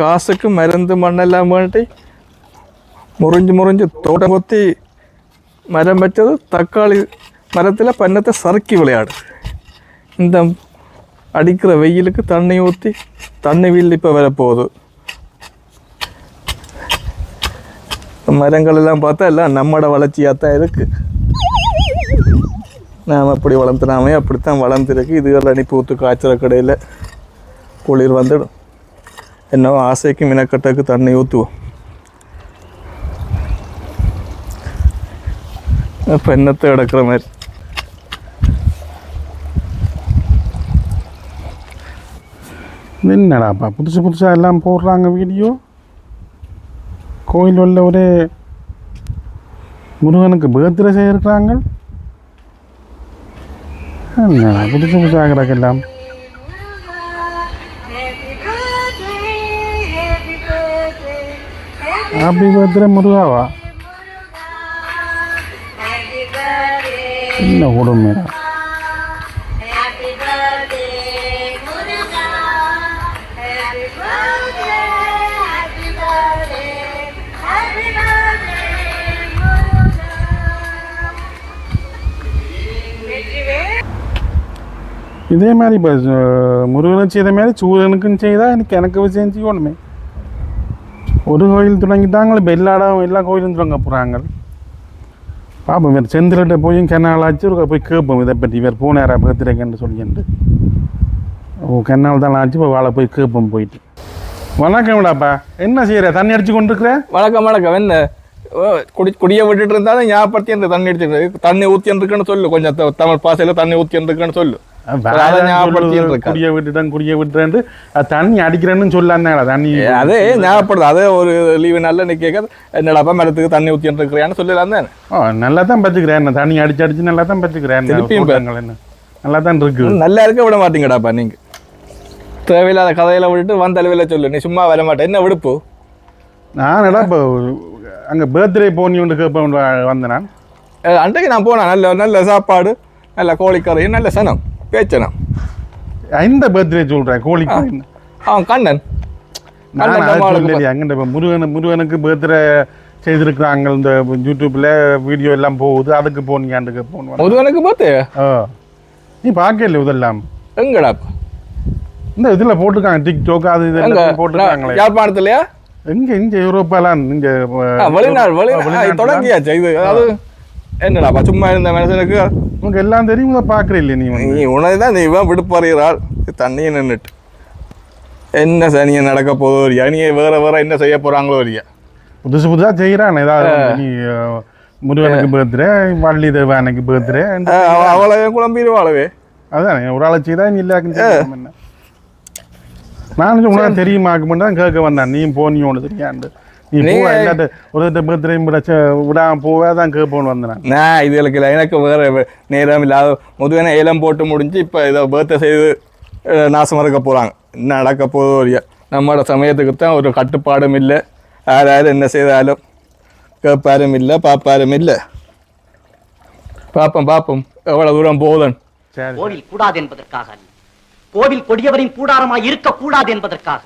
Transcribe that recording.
காசுக்கு மருந்து மண்ணெல்லாம் வேண்டி முறிஞ்சு தோட்டம் கொத்தி மரம் வச்சது தக்காளி மரத்தில் பண்ணத்தை சறுக்கி விளையாடு. இந்த அடிக்கிற வெயிலுக்கு தண்ணி ஊற்றி தண்ணி வீல் இப்போ வரப்போகுது. மரங்கள் எல்லாம் பார்த்தா எல்லாம் நம்மளோட வளர்ச்சியாக தான் இருக்குது. நாம் அப்படி வளர்த்துனாமே அப்படித்தான் வளர்ந்துருக்கு. இதுகள் அனுப்பி ஊற்று காய்ச்சற கடையில் குளிர் வந்துடும். என்னவோ ஆசைக்கு மினக்கட்டுக்கு தண்ணி ஊற்றுவோம். இப்போ என்னத்தை கிடக்கிற மாதிரி என்னடாப்பா புதுசாக எல்லாம் போடுறாங்க வீடியோ. கோயில் உள்ள ஒரு முருகனுக்கு பர்த்டே செய்யிருக்கிறாங்க. என்னடா புதுசாக கிடக்கெல்லாம். Happy birthday முருகாவா? என்ன கொடுமை. இதே மாதிரி இப்போ முருகனுக்கு செய்த மாதிரி சூரியனுக்கும் செய்தால் எனக்கு விஷயம் செய்யணுமே. ஒரு கோயில் தொடங்கிட்டாங்களே இப்போ எல்லா கோயிலும் தொடங்க போகிறாங்க. பார்ப்போம் இவர் செந்திலிட்ட போய் கென்னாலாச்சு போய் கேட்போம் இதை பற்றி. இவர் போனாரா பர்த்டேக்குன்னு சொல்லிட்டு. கென்னால் தான் ஆச்சு. இப்போ வாழை போய் கேட்போம் போயிட்டு. வணக்கம் விடாப்பா, என்ன செய்யற? தண்ணி அடிச்சு கொண்டு இருக்கிற? வணக்கம் என்ன குடியை விட்டுட்டு இருந்தாலும் ஞாபகப்படுத்தி அந்த தண்ணி அடிச்சு தண்ணி ஊற்றின்னு இருக்குன்னு சொல்லு. கொஞ்சம் தமிழ் பாசையில் தண்ணி ஊற்றின்னு இருக்குன்னு சொல்லு. குடிய விட்டுறேன் தண்ணி அடிக்கிறேன்னு சொல்லாங்க. தண்ணி அதே ஞாபகப்படுது. அதே ஒரு லீவு நாளில் நீ கேட்க என்னடாப்பா மரத்துக்கு தண்ணி ஊற்றின்னு இருக்கிறான்னு சொல்லலாம் தானே. நல்லா தான் பச்சுக்கிறேன். தண்ணி அடிச்சு நல்லா தான் பச்சுக்கிறேன். என்ன நல்லா தான் இருக்கு. நல்லா இருக்க விட மாட்டீங்கடாப்பா நீங்க. தேவையில்லாத கதையில விட்டுட்டு வந்த அளவில் சொல்லு. நீ சும்மா வர மாட்டேன். என்ன விடுப்பு? நானடா இப்போ அங்கே பர்த்டே போனின்னு கேட்பேன் வந்தேன். நான் அன்றைக்கு நான் போனேன். நல்ல சாப்பாடு, நல்ல கோழிக்கறி, நல்ல சனம் பேச்சனம். இந்த பர்த்டே சொல்கிறேன் கோழிக்கறி. அவன் கண்ணன் அங்கே முருகனுக்கு பர்த்டே செய்திருக்கிறாங்க. இந்த யூடியூப்ல வீடியோ எல்லாம் போகுது. அதுக்கு போனீங்க போகணும். முருகனுக்கு பார்த்து நீ பார்க்கல இதெல்லாம் எங்கடா இந்த இதில் போட்டிருக்காங்க. டிக்டாக் அது இதெல்லாம் போட்டிருக்காங்களே. யாழ்ப்பாணத்துலையா? இங்க யூரோப்பாலாம் இங்க வெளிநாடு தொடங்கியாச்சு இது. அதாவது என்னடாப்பா சும்மா இருந்த மனுஷனுக்கு உனக்கு எல்லாம் தெரியும். பார்க்குற இல்லை நீ உனதுதான் நீ இவன் விடுப்பறிகிறாள். தண்ணியை நின்றுட்டு என்ன சனியை நடக்க போதோ இல்லையா? நீ வேற என்ன செய்ய போறாங்களோ இல்லையா? புதுசாக செய்கிறான். ஏதாவது நீ முருகனுக்கு பர்த்டே, வள்ளி தேவானுக்கு பர்த்டே, அவளவே குழம்பிடுவாளவே. அதுதானே ஒரு ஆளை செய்தா நீ எல்லாருக்கும் என்ன. நான் உனக்கு தெரியுமாக்கு தான் கேட்க வந்தேன். நீ போனி ஒன்று தெரியாண்டு. நீ எல்லாத்த ஒரு பர்த்டே விடாமல் போவேதான் கேட்போன்னு வந்தேன். நான் இதுகளுக்கு இல்லை. எனக்கு வேற நேரம் இல்லாத முதுவன ஏலம் போட்டு முடிஞ்சு இப்போ இதை பர்த்டே செய்து நாசம் இருக்க போகிறாங்க. என்ன நடக்க போதோ இல்லையா? நம்மளோட சமயத்துக்கு தான் ஒரு கட்டுப்பாடும் இல்லை. யாராவது என்ன செய்தாலும் கேட்பாரும் இல்லை, பார்ப்பாரும் இல்லை. பார்ப்போம் எவ்வளோ தூரம் போகுதன். கோவில் கூடாது என்பதற்காக, கோவில் கொடியவரின் கூடாரமாய் இருக்கக்கூடாது என்பதற்காக